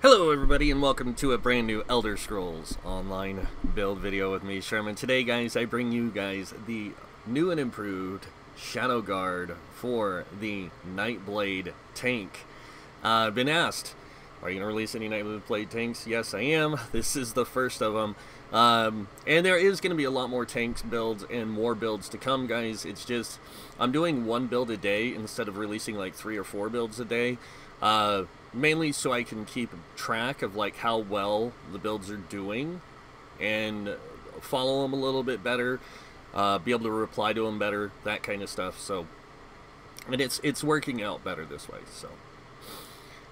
Hello everybody and welcome to a brand new Elder Scrolls Online build video with me, Sherman. Today guys, I bring you guys the new and improved Shadow Guard for the Nightblade tank. I've been asked, are you going to release any Nightblade tanks? Yes I am. This is the first of them. And there is going to be a lot more tanks builds and more builds to come, guys. It's just, I'm doing one build a day instead of releasing like 3 or 4 builds a day. Mainly so I can keep track of like how well the builds are doing and follow them a little bit better, be able to reply to them better, that kind of stuff. So, and it's working out better this way. So,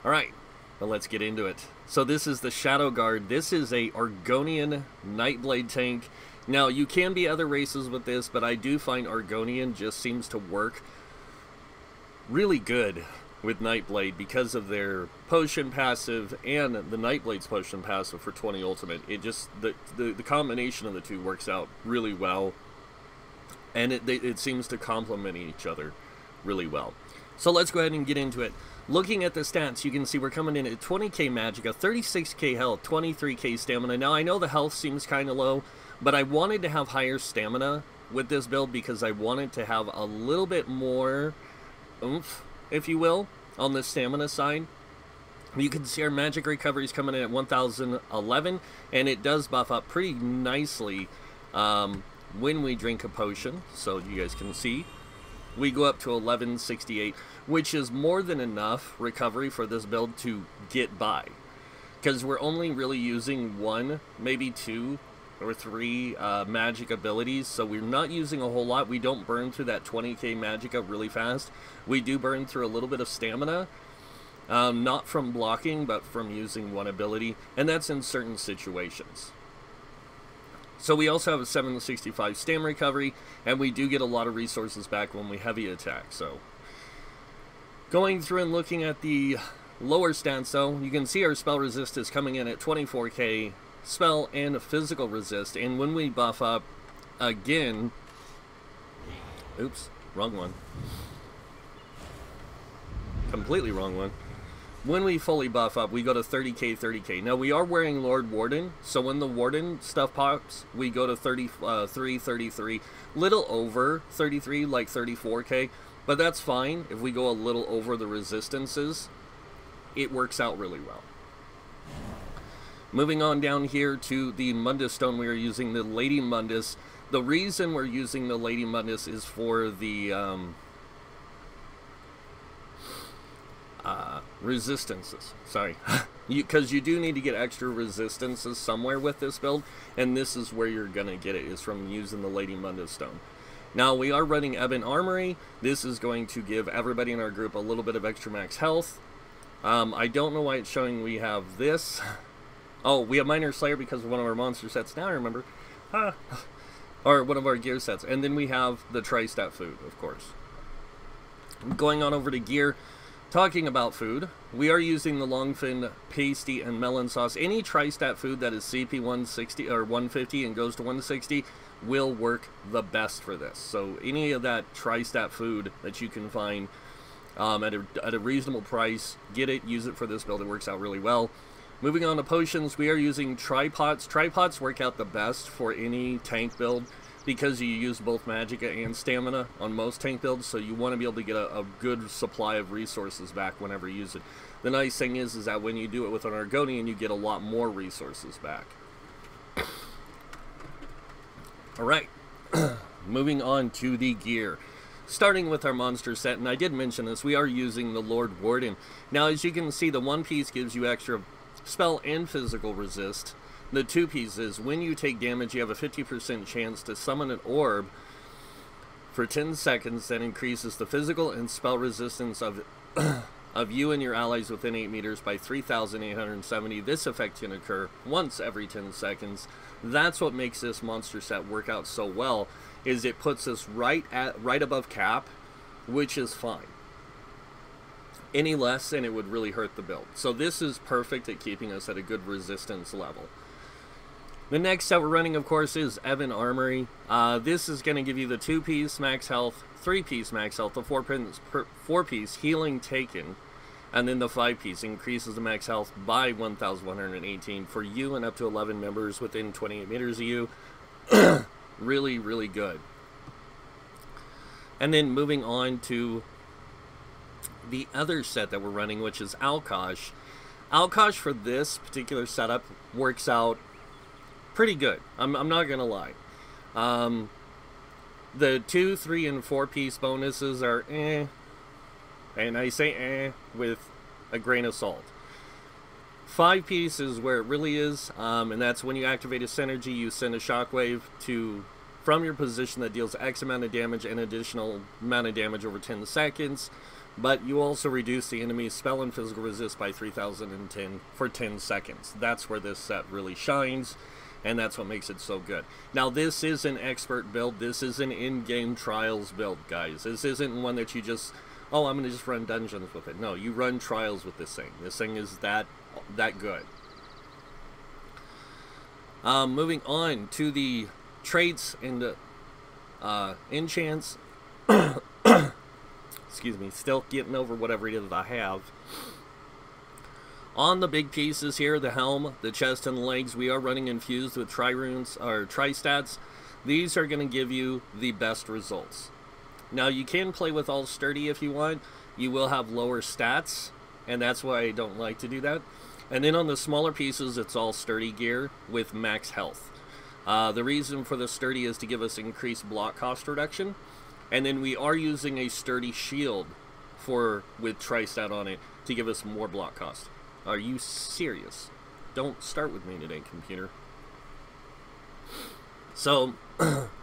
all right, well, let's get into it. So this is the Shadow Guard. This is a Argonian Nightblade tank. Now you can be other races with this, but I do find Argonian just seems to work really good with Nightblade because of their potion passive and the Nightblade's potion passive for 20 ultimate. It just, the combination of the two works out really well, and it seems to complement each other really well. So let's go ahead and get into it. Looking at the stats, you can see we're coming in at 20k magicka, 36k health, 23k stamina. Now I know the health seems kind of low, but I wanted to have higher stamina with this build because I wanted to have a little bit more oomph, if you will, on the stamina side. You can see our magic recovery is coming in at 1011, and it does buff up pretty nicely when we drink a potion. So you guys can see we go up to 1168, which is more than enough recovery for this build to get by, because we're only really using 1, maybe 2 or 3 magic abilities, so we're not using a whole lot. We don't burn through that 20k magicka really fast. We do burn through a little bit of stamina, not from blocking, but from using 1 ability, and that's in certain situations. So we also have a 765 stam recovery, and we do get a lot of resources back when we heavy attack. So going through and looking at the lower stats, though, you can see our spell resist is coming in at 24k spell and physical resist, and when we buff up again, oops, wrong one, completely wrong one. When we fully buff up, we go to 30k. Now we are wearing Lord Warden, so when the Warden stuff pops, we go to 33, little over 33, like 34k, but that's fine. If we go a little over the resistances, it works out really well. Moving on down here to the Mundus Stone, we are using the Lady Mundus. The reason we're using the Lady Mundus is for the resistances. Sorry. Because you do need to get extra resistances somewhere with this build, and this is where you're going to get it, is from using the Lady Mundus Stone. Now, we are running Ebon Armory. This is going to give everybody in our group a little bit of extra max health. I don't know why it's showing we have this. Oh, we have Minor Slayer because of one of our monster sets. Now I remember. Or one of our gear sets. And then we have the Tri-Stat food, of course. Going on over to gear. Talking about food, we are using the Longfin Pasty and Melon Sauce. Any Tri-Stat food that is CP 160 or 150 and goes to 160 will work the best for this. So any of that Tri-Stat food that you can find at a reasonable price, get it, use it for this build. It works out really well. Moving on to potions, we are using tripods. Tripods work out the best for any tank build because you use both magicka and stamina on most tank builds, so you want to be able to get a good supply of resources back whenever you use it. The nice thing is that when you do it with an Argonian, you get a lot more resources back. Alright, moving on to the gear. Starting with our monster set, and I did mention this, we are using the Lord Warden. Now, as you can see, the 1 piece gives you extra spell and physical resist. The 2 pieces, when you take damage, you have a 50% chance to summon an orb for 10 seconds that increases the physical and spell resistance of you and your allies within 8 meters by 3,870. This effect can occur once every 10 seconds. That's what makes this monster set work out so well, is it puts us right above cap, which is fine. Any less and it would really hurt the build. So this is perfect at keeping us at a good resistance level. The next set we're running, of course, is Ebon Armory. This is going to give you the 2-piece max health, 3-piece max health, the 4-piece healing taken, And then the 5-piece increases the max health by 1,118 for you and up to 11 members within 28 meters of you. Really, really good. And then moving on to the other set that we're running, which is Alkosh. Alkosh for this particular setup works out pretty good. I'm not going to lie. The 2, 3, and 4-piece bonuses are eh. And I say eh with a grain of salt. 5-piece is where it really is, and that's when you activate a synergy, you send a shockwave from your position that deals X amount of damage and additional amount of damage over 10 seconds, but you also reduce the enemy's spell and physical resist by 3,010 for 10 seconds. That's where this set really shines, and that's what makes it so good. Now, this is an expert build. This is an in-game trials build, guys. This isn't one that you just, oh, I'm going to just run dungeons with it. No, you run trials with this thing. This thing is that good. Moving on to the traits and enchants. Excuse me, still getting over whatever it is that I have. On the big pieces here, the helm, the chest, and the legs, we are running infused with tri-runes, or tri-stats. These are going to give you the best results. Now, you can play with all sturdy if you want. You will have lower stats, and that's why I don't like to do that. And then on the smaller pieces, it's all sturdy gear with max health. The reason for the sturdy is to give us increased block cost reduction. And then we are using a sturdy shield with tri-stat on it to give us more block cost. Are you serious? Don't start with me today, computer. So,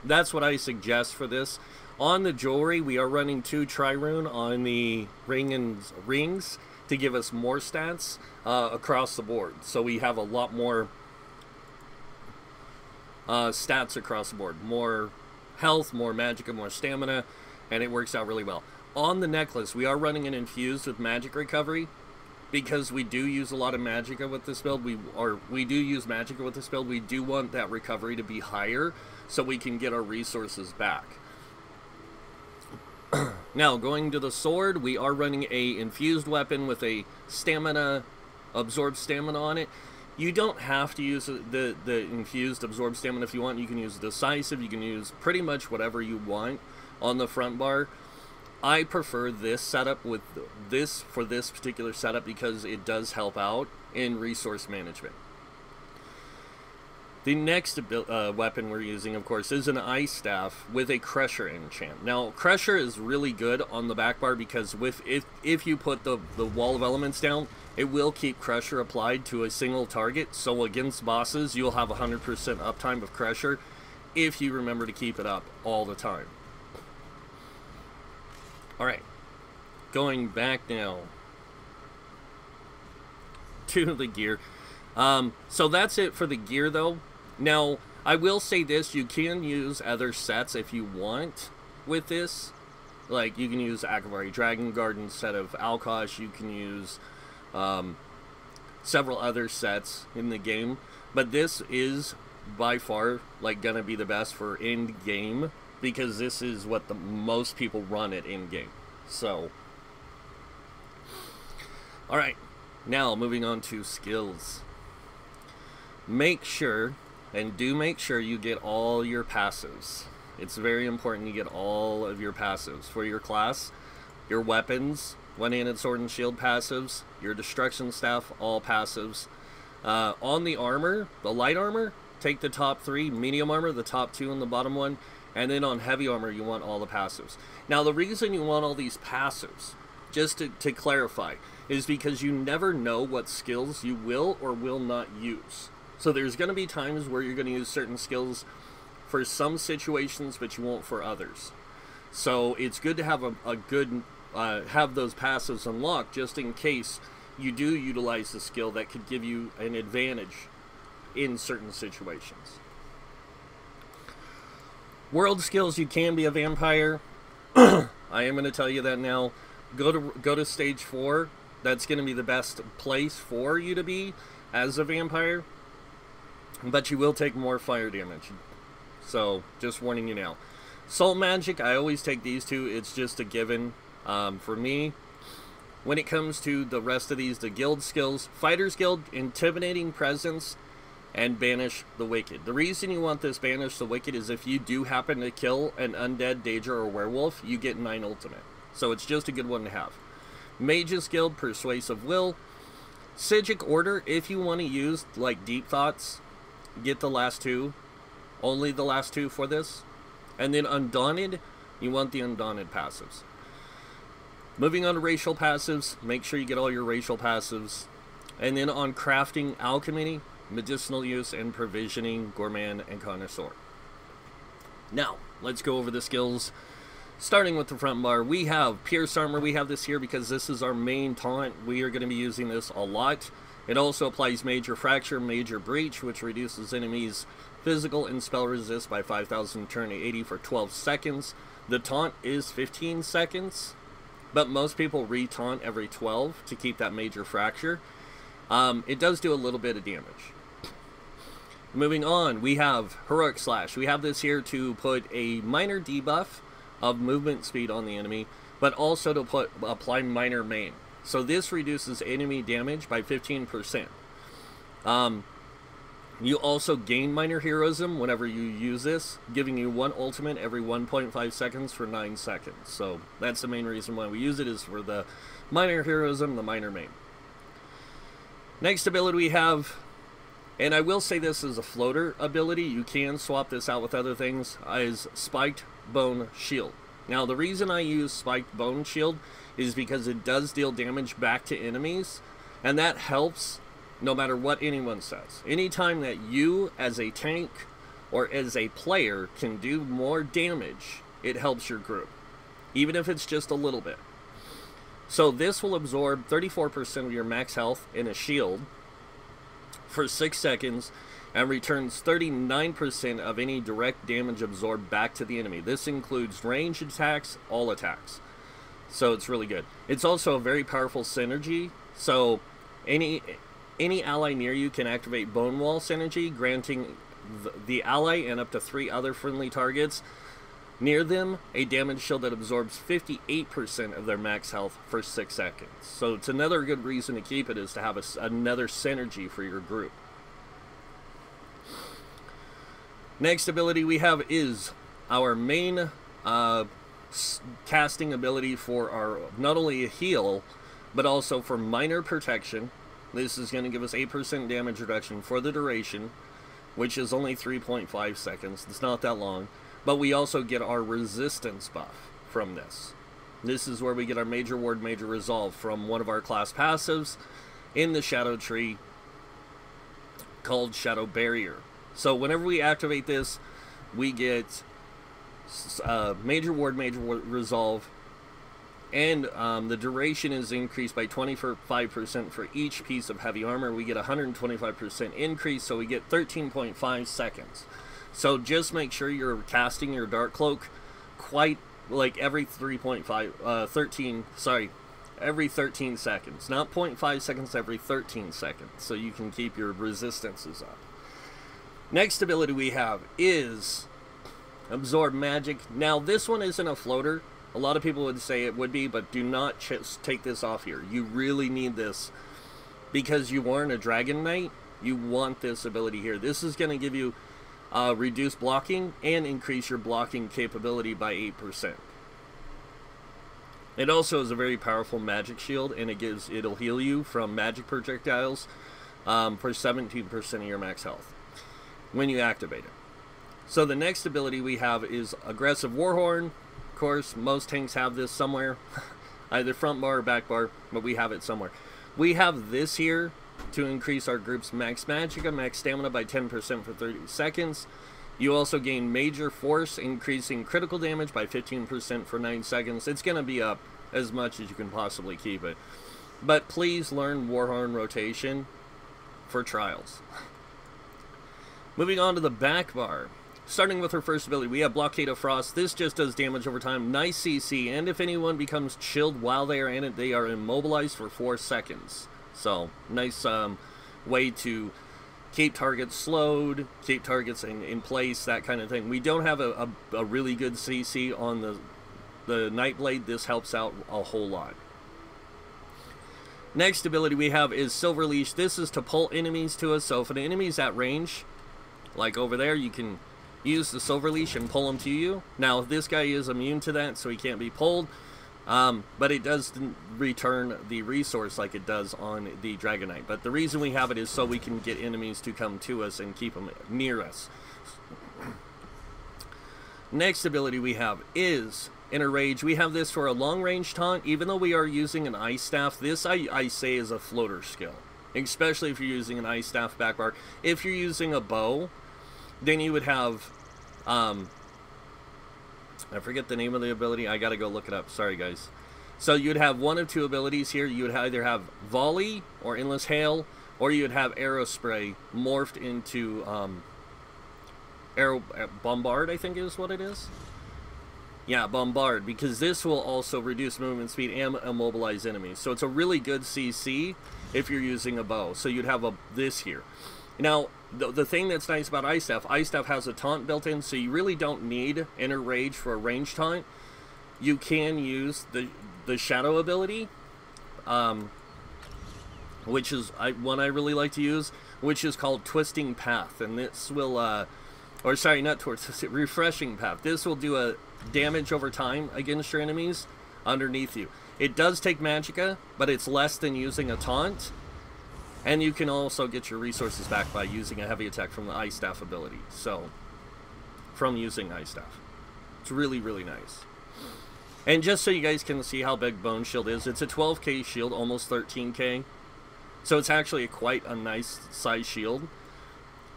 that's what I suggest for this. On the jewelry, we are running 2 tri-rune on the rings to give us more stats across the board. So we have a lot more stats across the board. More health, more magicka, more stamina, and it works out really well. On the necklace, we are running an infused with magic recovery because we do use a lot of magicka with this build. We do use magicka with this build. We do want that recovery to be higher so we can get our resources back. Now, going to the sword, we are running a infused weapon with a stamina, absorb stamina on it. You don't have to use the infused absorb stamina if you want. You can use decisive, you can use pretty much whatever you want on the front bar. I prefer this setup with this for this particular setup because it does help out in resource management. The next weapon we're using, of course, is an ice staff with a crusher enchant. Now, crusher is really good on the back bar because if you put the wall of elements down, it will keep crusher applied to a single target. So against bosses, you'll have 100% uptime of crusher if you remember to keep it up all the time. Alright, going back now to the gear. So that's it for the gear, though. Now, I will say this, you can use other sets if you want with this. Like, you can use Akavari Dragon Guard instead of Alkosh. You can use several other sets in the game. But this is, by far, like, gonna be the best for in-game, because this is what the most people run at in-game. So, alright, now moving on to skills. Make sure you get all your passives. It's very important you get all of your passives for your class, your weapons, one-handed sword and shield passives, your destruction staff, all passives. On the armor, the light armor, take the top 3, medium armor, the top 2 and the bottom 1, and then on heavy armor, you want all the passives. Now, the reason you want all these passives, just to clarify, is because you never know what skills you will or will not use. So there's going to be times where you're going to use certain skills for some situations, but you won't for others. So it's good to have have those passives unlocked just in case you do utilize the skill that could give you an advantage in certain situations. World skills, you can be a vampire. I am going to tell you that now. Go to stage 4. That's going to be the best place for you to be as a vampire. But you will take more fire damage. So, just warning you now. Soul magic, I always take these two. It's just a given for me. when it comes to the rest of these, the guild skills, Fighter's Guild, Intimidating Presence, and Banish the Wicked. The reason you want this Banish the Wicked is if you do happen to kill an undead, danger, or werewolf, you get 9 ultimate. So it's just a good one to have. Mage's Guild, Persuasive Will. Psijic Order, if you want to use like Deep Thoughts, get the last 2. Only the last 2 for this. And then Undaunted, you want the Undaunted passives. Moving on to racial passives, make sure you get all your racial passives. And then on crafting, Alchemy, Medicinal Use, and Provisioning, Gourmand, and Connoisseur. Now, let's go over the skills. Starting with the front bar, we have Pierce Armor. We have this here because this is our main taunt. We are going to be using this a lot. It also applies Major Fracture, Major Breach, which reduces enemies' physical and spell resist by 5,000 turn 80 for 12 seconds. The taunt is 15 seconds, but most people re-taunt every 12 to keep that Major Fracture. It does do a little bit of damage. Moving on, we have Heroic Slash. We have this here to put a minor debuff of movement speed on the enemy, but also to apply minor maim. So this reduces enemy damage by 15%. You also gain minor heroism whenever you use this, giving you 1 ultimate every 1.5 seconds for 9 seconds. So that's the main reason why we use it, is for the minor heroism, the minor maim. Next ability we have, and I will say this is a floater ability, you can swap this out with other things, is Spiked Bone Shield. Now the reason I use Spiked Bone Shield is because it does deal damage back to enemies, and that helps no matter what anyone says. Anytime that you as a tank or as a player can do more damage, it helps your group, even if it's just a little bit. So this will absorb 34% of your max health in a shield for 6 seconds and returns 39% of any direct damage absorbed back to the enemy. This includes ranged attacks, all attacks. So it's really good. It's also a very powerful synergy. So any ally near you can activate Bone Wall synergy, granting the ally and up to 3 other friendly targets near them a damage shield that absorbs 58% of their max health for 6 seconds. So it's another good reason to keep it, is to have another synergy for your group. Next ability we have is our main casting ability for our, not only a heal, but also for minor protection. This is going to give us 8% damage reduction for the duration, which is only 3.5 seconds. It's not that long. But we also get our resistance buff from this. This is where we get our Major Ward, Major Resolve from one of our class passives in the Shadow Tree called Shadow Barrier. So whenever we activate this, we get Major Ward, Major Resolve, and the duration is increased by 25% for each piece of heavy armor. We get 125% increase, so we get 13.5 seconds. So just make sure you're casting your Dark Cloak quite like every every 13 seconds. Not 0.5 seconds, every 13 seconds, so you can keep your resistances up. Next ability we have is Absorb Magic. Now this one isn't a floater. A lot of people would say it would be, but do not just take this off here. You really need this because you are in a Dragon Knight. You want this ability here. This is going to give you reduced blocking and increase your blocking capability by 8%. It also is a very powerful magic shield, and it'll heal you from magic projectiles for 17% of your max health when you activate it. So the next ability we have is Aggressive Warhorn. Of course, most tanks have this somewhere, either front bar or back bar, but we have it somewhere. We have this here to increase our group's max magicka, max stamina by 10% for 30 seconds. You also gain Major Force, increasing critical damage by 15% for 9 seconds. It's going to be up as much as you can possibly keep it. But please learn Warhorn rotation for trials. Moving on to the back bar. Starting with her first ability, we have Blockade of Frost. This just does damage over time. Nice CC, and if anyone becomes chilled while they are in it, they are immobilized for 4 seconds. So, nice way to keep targets slowed, keep targets in place, that kind of thing. We don't have a really good CC on the Nightblade. This helps out a whole lot. Next ability we have is Silver Leash. This is to pull enemies to us. So if an enemy's at range, like over there, you can use the Silver Leash and pull them to you. Now, this guy is immune to that, so he can't be pulled. But it does return the resource like it does on the Dragonite. But the reason we have it is so we can get enemies to come to us and keep them near us. Next ability we have is Inner Rage. We have this for a long-range taunt. Even though we are using an Ice Staff, this I say is a floater skill. Especially if you're using an Ice Staff backbar. If you're using a bow, then you would have... I forget the name of the ability. I gotta go look it up. Sorry, guys. So you'd have one of two abilities here. You would either have Volley or Endless Hail, or you would have Arrow Spray morphed into Arrow Bombard, I think is what it is. Yeah, Bombard, because this will also reduce movement speed and immobilize enemies. So it's a really good CC if you're using a bow. So you'd have this here. Now, the thing that's nice about Ice Staff has a taunt built in, so you really don't need Inner Rage for a range taunt. You can use the Shadow ability, which is one I really like to use, which is called Twisting Path. And this will, or sorry, not Refreshing Path. This will do a damage over time against your enemies underneath you. It does take magicka, but it's less than using a taunt. And you can also get your resources back by using a heavy attack from the Ice Staff ability. So, from using Ice Staff. It's really, really nice. And just so you guys can see how big Bone Shield is, it's a 12k shield, almost 13k. So it's actually quite a nice size shield.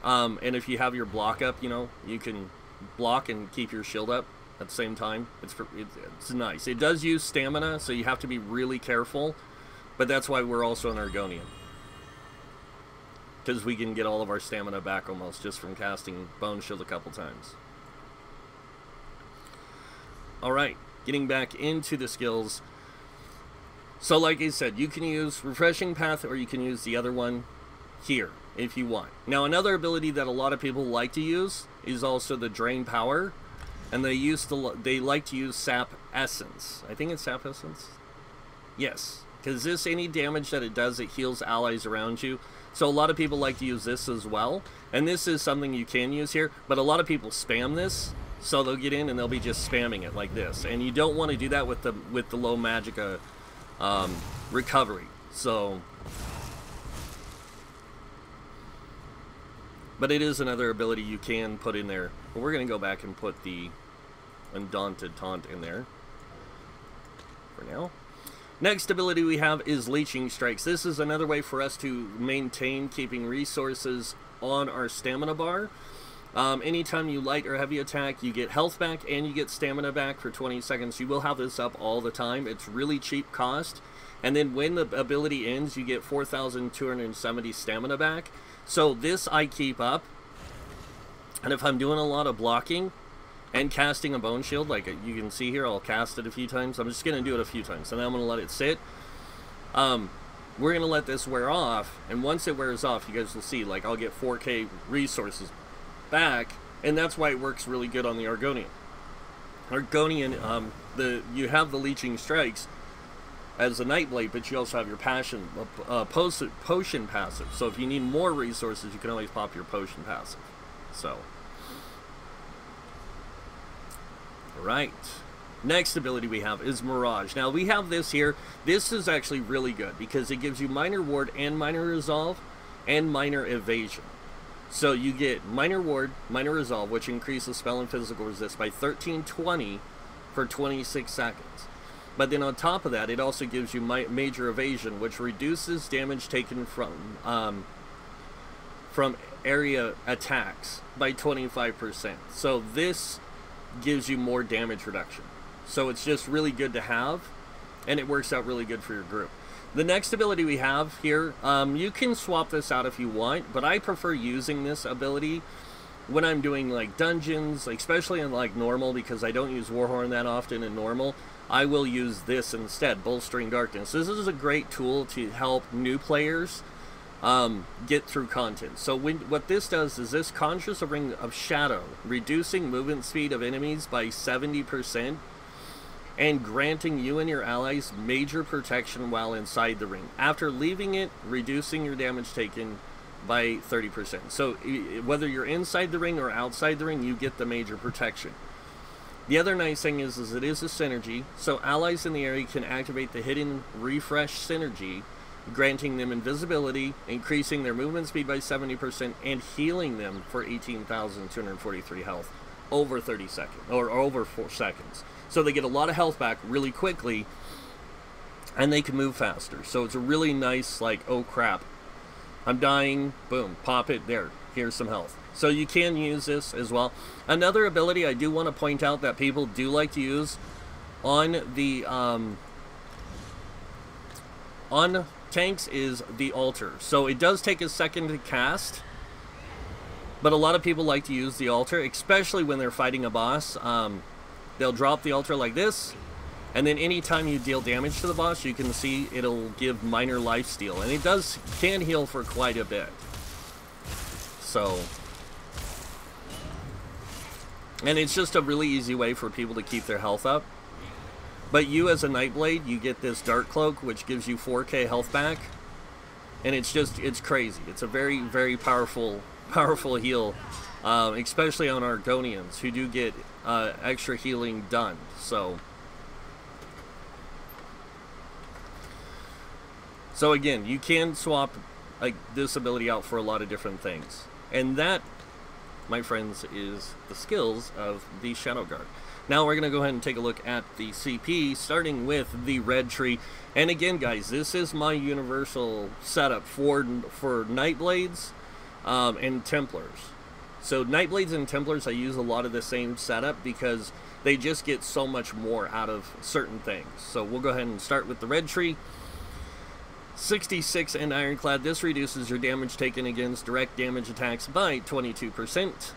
And if you have your block up, you know, you can block and keep your shield up at the same time. It's nice. It does use stamina, so you have to be really careful. But that's why we're also an Argonian. Because we can get all of our stamina back almost just from casting Bone Shield a couple times. Alright, getting back into the skills. So like I said, you can use Refreshing Path or you can use the other one here if you want. Now another ability that a lot of people like to use is also the Drain Power. And they like to use Sap Essence. I think it's Sap Essence? Yes. Because any damage that it does, it heals allies around you. So a lot of people like to use this as well. And this is something you can use here. But a lot of people spam this. So they'll get in and they'll be just spamming it like this. And you don't want to do that with the low magicka recovery. So... But it is another ability you can put in there. But we're going to go back and put the Undaunted Taunt in there for now. Next ability we have is Leeching Strikes. This is another way for us to maintain keeping resources on our stamina bar. Anytime you light or heavy attack, you get health back and you get stamina back for 20 seconds. You will have this up all the time. It's really cheap cost. And then when the ability ends, you get 4,270 stamina back. So this I keep up. And if I'm doing a lot of blocking and casting a Bone Shield, like you can see here, I'll cast it a few times. I'm just going to do it a few times, and then I'm going to let it sit. We're going to let this wear off, and once it wears off, you guys will see, like, I'll get 4k resources back, and that's why it works really good on the Argonian. Argonian, you have the Leeching Strikes as a Nightblade, but you also have your potion passive. So if you need more resources, you can always pop your potion passive. So... Right. Next ability we have is Mirage. Now we have this here. This is actually really good because it gives you Minor Ward and Minor Resolve and Minor Evasion. So you get Minor Ward, Minor Resolve, which increases spell and physical resist by 1320 for 26 seconds. But then on top of that, it also gives you Major Evasion, which reduces damage taken from area attacks by 25%. So this gives you more damage reduction. So it's just really good to have, and it works out really good for your group. The next ability we have here, you can swap this out if you want, but I prefer using this ability when I'm doing like dungeons, especially in like normal, because I don't use Warhorn that often in normal. I will use this instead, Bolstering Darkness. This is a great tool to help new players get through content. So what this does is this conjures a ring of shadow, reducing movement speed of enemies by 70%, and granting you and your allies major protection while inside the ring. After leaving it, reducing your damage taken by 30%. So whether you're inside the ring or outside the ring, you get the major protection. The other nice thing is it is a synergy, so allies in the area can activate the hidden refresh synergy, granting them invisibility, increasing their movement speed by 70%, and healing them for 18,243 health over 30 seconds, or over 4 seconds. So they get a lot of health back really quickly, and they can move faster. So it's a really nice, like, oh crap, I'm dying, boom, pop it, there, here's some health. So you can use this as well. Another ability I do want to point out that people do like to use on the on tanks is the altar. So it does take a second to cast, but a lot of people like to use the altar, especially when they're fighting a boss. They'll drop the altar like this, and then anytime you deal damage to the boss, you can see it'll give minor lifesteal, and it can heal for quite a bit. So, and it's just a really easy way for people to keep their health up. But you as a Nightblade, you get this Dark Cloak, which gives you 4k health back. And it's crazy. It's a very, very powerful heal. Especially on Argonians, who do get extra healing done. So again, you can swap this ability out for a lot of different things. And that, my friends, is the skills of the Shadow Guard. Now we're going to go ahead and take a look at the CP, starting with the red tree. And again, guys, this is my universal setup for Nightblades and Templars. So Nightblades and Templars, I use a lot of the same setup because they just get so much more out of certain things. So we'll go ahead and start with the red tree. 66 and Ironclad. This reduces your damage taken against direct damage attacks by 22%.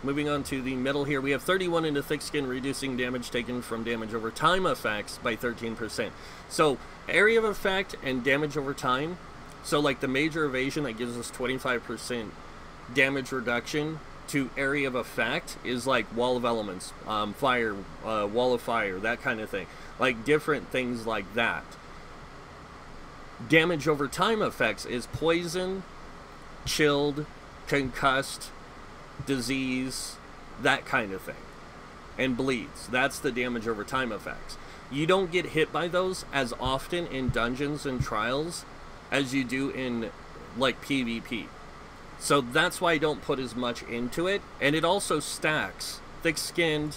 Moving on to the middle here, we have 31 into Thick Skin, reducing damage taken from damage over time effects by 13%. So area of effect and damage over time. So like the major evasion that gives us 25% damage reduction to area of effect is like Wall of Elements, fire, Wall of Fire, that kind of thing. Like different things like that. Damage over time effects is poison, chilled, concussed, disease, that kind of thing, and bleeds. That's the damage over time effects. You don't get hit by those as often in dungeons and trials as you do in like PvP. So that's why I don't put as much into it. And it also stacks. Thick-skinned,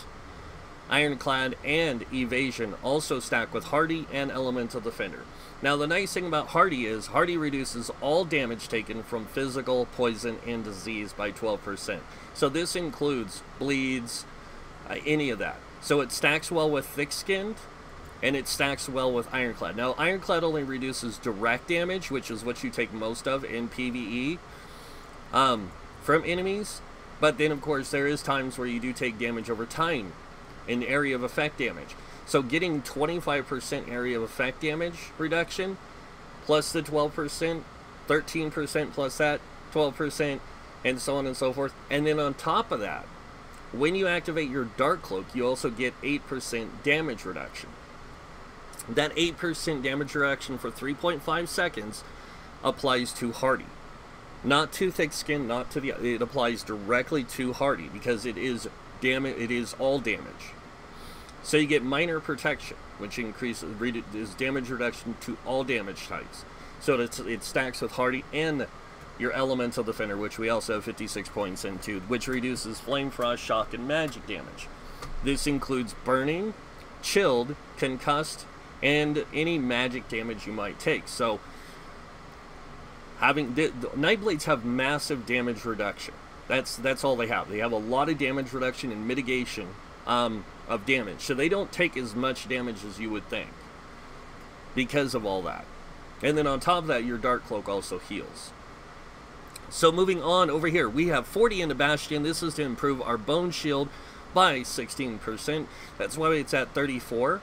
Ironclad, and Evasion also stack with Hardy and Elemental Defender. Now the nice thing about Hardy is Hardy reduces all damage taken from physical, poison, and disease by 12%. So this includes bleeds, any of that. So it stacks well with Thick-skinned, and it stacks well with Ironclad. Now Ironclad only reduces direct damage, which is what you take most of in PvE, from enemies. But then of course there is times where you do take damage over time in area of effect damage. So getting 25% area of effect damage reduction, plus the 12%, 13% plus that, 12%, and so on and so forth. And then on top of that, when you activate your Dark Cloak, you also get 8% damage reduction. That 8% damage reduction for 3.5 seconds applies to Hardy. Not to Thick Skin, not to the... It applies directly to Hardy, because it is all damage. So you get minor protection, which is damage reduction to all damage types. So it stacks with Hardy and your Elemental Defender, which we also have 56 points into, which reduces Flame Frost, Shock, and Magic damage. This includes burning, chilled, concussed, and any magic damage you might take. So the Nightblades have massive damage reduction. That's all they have. They have a lot of damage reduction and mitigation of damage. So they don't take as much damage as you would think because of all that. And then on top of that, your Dark Cloak also heals. So moving on over here, we have 40 into Bastion. This is to improve our Bone Shield by 16%. That's why it's at 34.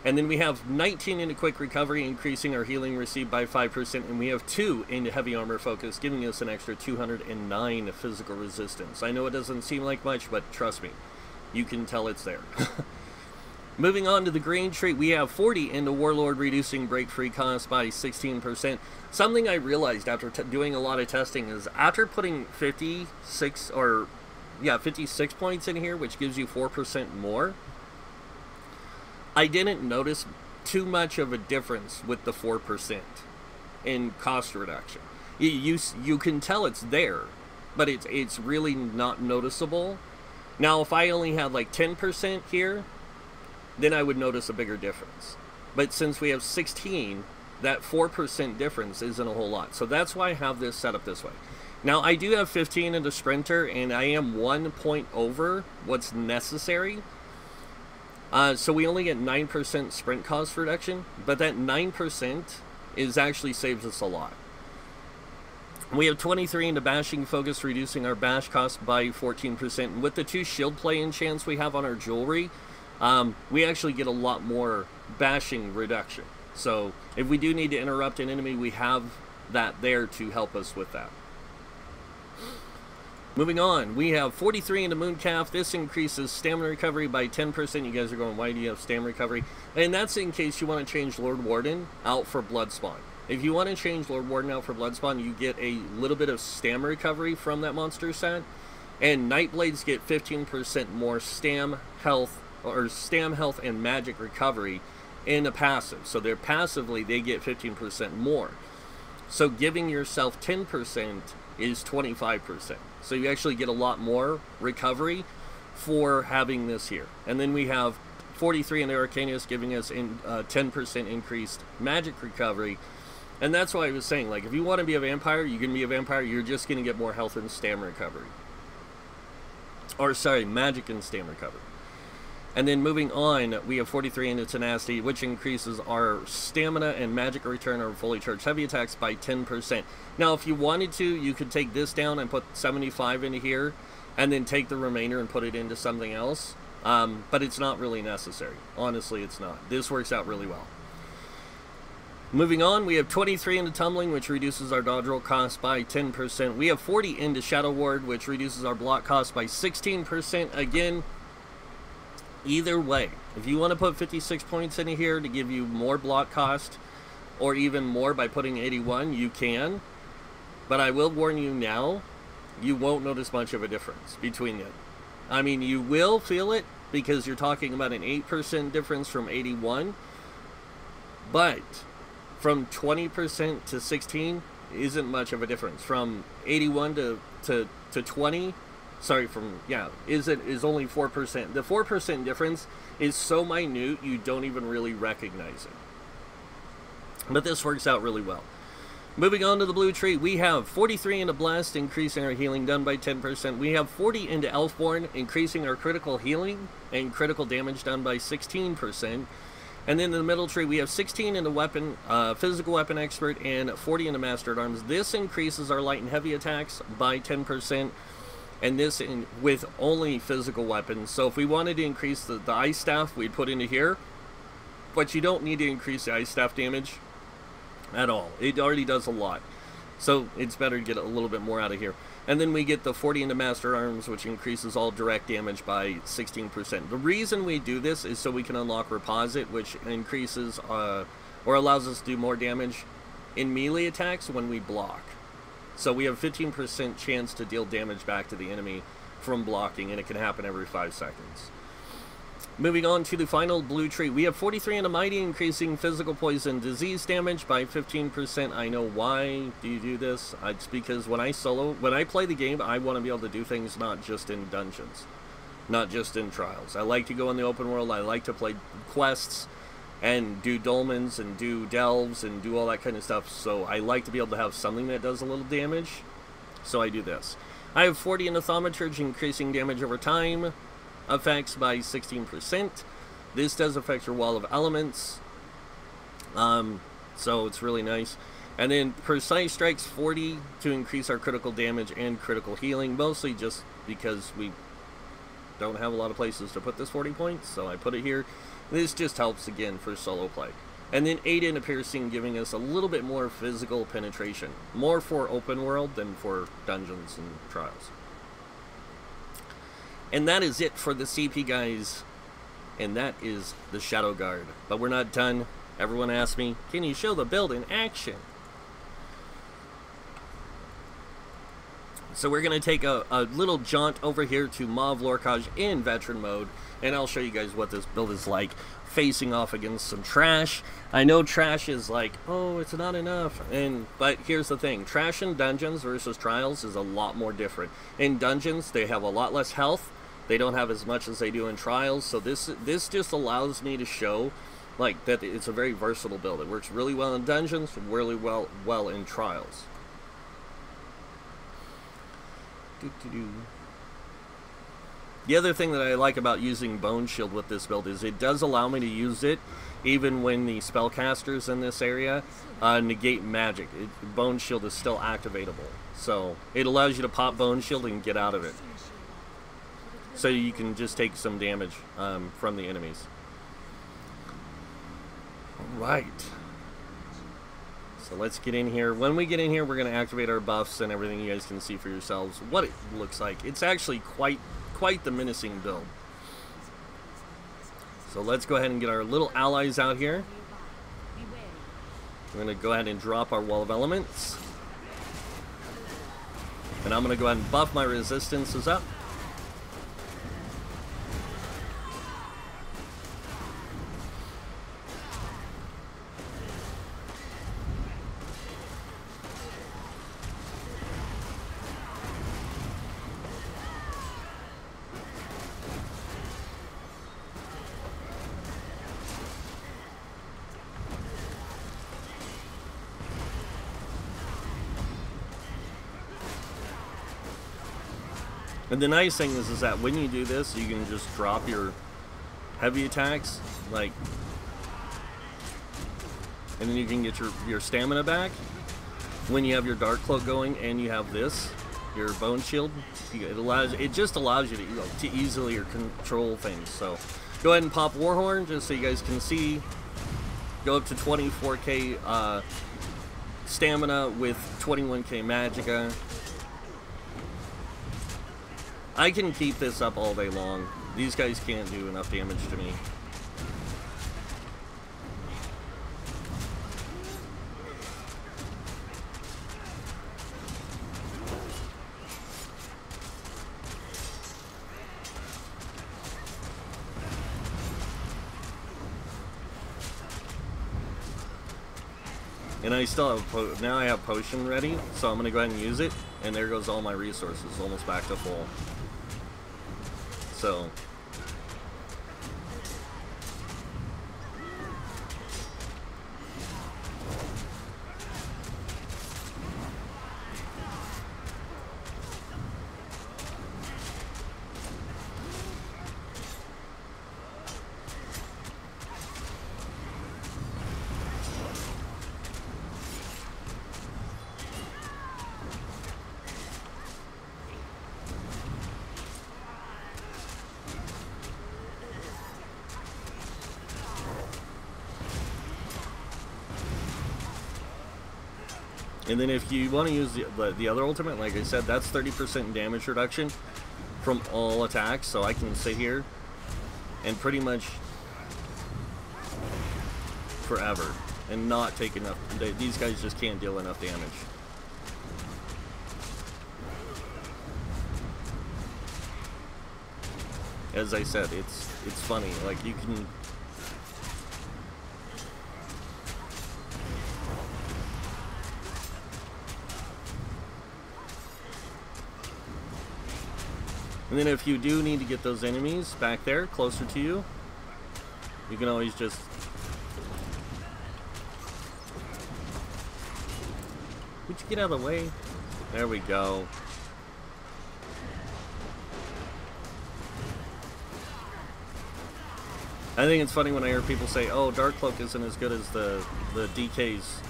And then we have 19 into Quick Recovery, increasing our healing received by 5%. And we have 2 into Heavy Armor Focus, giving us an extra 209 physical resistance. I know it doesn't seem like much, but trust me, you can tell it's there. Moving on to the green trait, we have 40 into Warlord, reducing break free cost by 16%. Something I realized after doing a lot of testing is after putting 56 points in here, which gives you 4% more, I didn't notice too much of a difference with the 4% in cost reduction. You can tell it's there, but it's really not noticeable. Now, if I only had like 10% here, then I would notice a bigger difference. But since we have 16, that 4% difference isn't a whole lot. So that's why I have this set up this way. Now, I do have 15 into Sprinter, and I am 1 point over what's necessary. So we only get 9% sprint cost reduction, but that 9% actually saves us a lot. We have 23 into Bashing Focus, reducing our bash cost by 14%. And with the 2 shield play enchants we have on our jewelry, we actually get a lot more bashing reduction. So if we do need to interrupt an enemy, we have that there to help us with that. Moving on, we have 43 into Mooncalf. This increases stamina recovery by 10%. You guys are going, why do you have stamina recovery? And that's in case you want to change Lord Warden out for Bloodspawn. If you want to change Lord Warden out for Bloodspawn, you get a little bit of stamina recovery from that monster set. And Nightblades get 15% more stam health and magic recovery in a passive. So they're passively, they get 15% more. So giving yourself 10% is 25%. So you actually get a lot more recovery for having this here. And then we have 43 in Arcanius, giving us 10% increased magic recovery. And that's why I was saying, like, if you want to be a vampire, you can be a vampire. You're just going to get more health and stamina recovery. Or, sorry, magic and stamina recovery. And then moving on, we have 43 into Tenacity, which increases our stamina and magic return on fully charged heavy attacks by 10%. Now, if you wanted to, you could take this down and put 75 into here, and then take the remainder and put it into something else. But it's not really necessary. Honestly, it's not. This works out really well. Moving on, we have 23 into Tumbling, which reduces our dodge roll cost by 10%. We have 40 into Shadow Ward, which reduces our block cost by 16%. Again, either way, if you want to put 56 points in here to give you more block cost, or even more by putting 81, you can. But I will warn you now, you won't notice much of a difference between them. I mean, you will feel it, because you're talking about an 8% difference from 81. But from 20% to 16 isn't much of a difference. From 81 to 20, sorry, is only 4%. The 4% difference is so minute you don't even really recognize it. But this works out really well. Moving on to the blue tree, we have 43 into Blast, increasing our healing done by 10%. We have 40 into Elfborn, increasing our critical healing and critical damage done by 16%. And then in the middle tree, we have 16 into Weapon, Physical Weapon Expert, and 40 into Master at Arms. This increases our light and heavy attacks by 10%, and this with only physical weapons. So if we wanted to increase the Ice Staff, we'd put into here. But you don't need to increase the Ice Staff damage at all. It already does a lot. So it's better to get a little bit more out of here. And then we get the 40 into Master Arms, which increases all direct damage by 16%. The reason we do this is so we can unlock Reposit, which increases or allows us to do more damage in melee attacks when we block. So we have 15% chance to deal damage back to the enemy from blocking, and it can happen every 5 seconds. Moving on to the final blue tree, we have 43 into Mighty, increasing physical poison disease damage by 15%. I know why do you do this. It's because when I play the game, I want to be able to do things not just in dungeons, not just in trials. I like to go in the open world. I like to play quests and do dolmens and do delves and do all that kind of stuff. So I like to be able to have something that does a little damage. So I do this. I have 40 into Thaumaturge, increasing damage over time effects by 16%. This does affect your wall of elements, so it's really nice. And then Precise Strikes 40 to increase our critical damage and critical healing, mostly just because we don't have a lot of places to put this 40 points, so I put it here. This just helps again for solo play. And then 8 into Piercing, giving us a little bit more physical penetration, more for open world than for dungeons and trials. And that is it for the CP guys and that is the Shadow Guard. But we're not done. Everyone asked me, can you show the build in action? So we're going to take a little jaunt over here to Mauve Lorcage in Veteran mode, and I'll show you guys what this build is like, facing off against some trash. I know trash is like, oh, it's not enough, but here's the thing. Trash in dungeons versus trials is a lot more different. In dungeons, they have a lot less health. They don't have as much as they do in trials, so this just allows me to show like that it's a very versatile build. It works really well in dungeons, really well in trials. The other thing that I like about using Bone Shield with this build is it does allow me to use it even when the spellcasters in this area negate magic. Bone Shield is still activatable, so it allows you to pop Bone Shield and get out of it, so you can just take some damage from the enemies. Alright, so let's get in here. When we get in here, we're going to activate our buffs and everything. You guys can see for yourselves what it looks like. It's actually quite the menacing build. So let's go ahead and get our little allies out here. We're going to go ahead and drop our Wall of Elements. And I'm going to go ahead and buff my resistances up. And the nice thing is that when you do this, you can just drop your heavy attacks, like, and then you can get your stamina back. When you have your Dark Cloak going and you have this, your Bone Shield, it just allows you to easily control things. So go ahead and pop Warhorn just so you guys can see. Go up to 24k stamina with 21k magicka. I can keep this up all day long. These guys can't do enough damage to me. And I still have, now I have potion ready, so I'm going to go ahead and use it, and there goes all my resources, almost back to full. So, and then if you want to use the other ultimate, like I said, that's 30% damage reduction from all attacks. So I can sit here and pretty much forever and not take enough. These guys just can't deal enough damage. As I said, it's funny. Like you can. And then if you do need to get those enemies back there, closer to you, you can always just... Would you get out of the way? There we go. I think it's funny when I hear people say, oh, Dark Cloak isn't as good as the DK's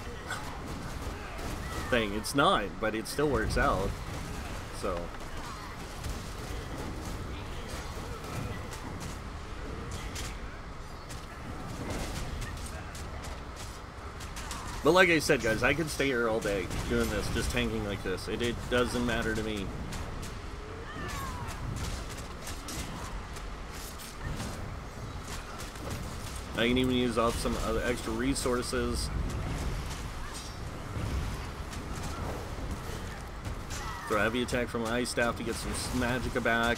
thing. It's not, but it still works out. So... But like I said, guys, I could stay here all day doing this, just tanking like this. It doesn't matter to me. I can even use up some other extra resources. Throw a heavy attack from Ice Staff to get some magicka back.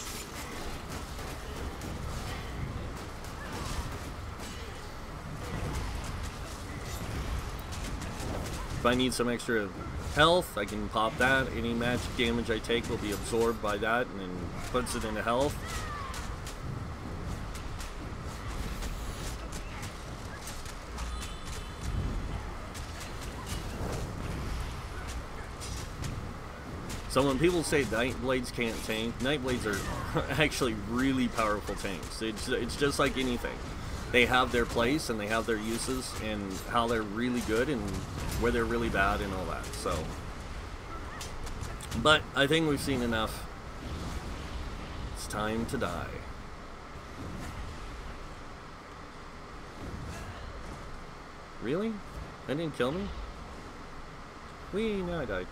If I need some extra health, I can pop that. Any magic damage I take will be absorbed by that and then puts it into health. So when people say Nightblades can't tank, Nightblades are actually really powerful tanks. It's just like anything. They have their place and they have their uses and how they're really good and where they're really bad and all that. So, but I think we've seen enough. It's time to die. Really? That didn't kill me? Now I died.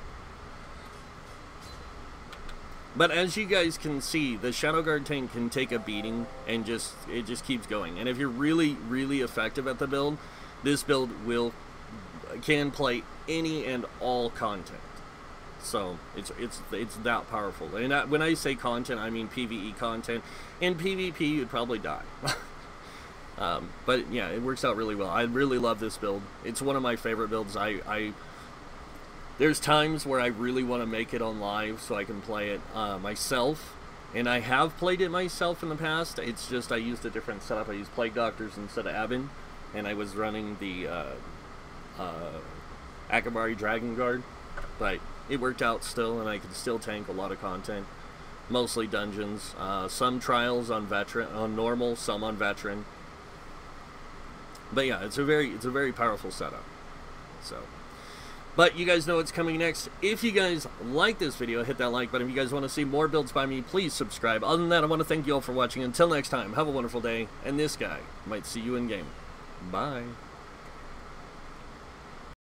But as you guys can see, the Shadow Guard tank can take a beating and it just keeps going. And if you're really, really effective at the build, this build can play any and all content. So it's that powerful. And when I say content, I mean PvE content. In PvP, you'd probably die. But yeah, it works out really well. I really love this build. It's one of my favorite builds. There's times where I really want to make it on live so I can play it myself, and I have played it myself in the past. It's just I used a different setup. I used Plague Doctors instead of Abin, and I was running the Akabari Dragon Guard, but it worked out still, and I could still tank a lot of content, mostly dungeons, some trials on normal, some on veteran. But yeah, it's a very powerful setup. So. But you guys know what's coming next. If you guys like this video, hit that like button. If you guys want to see more builds by me, please subscribe. Other than that, I want to thank you all for watching. Until next time, have a wonderful day. And this guy might see you in game. Bye.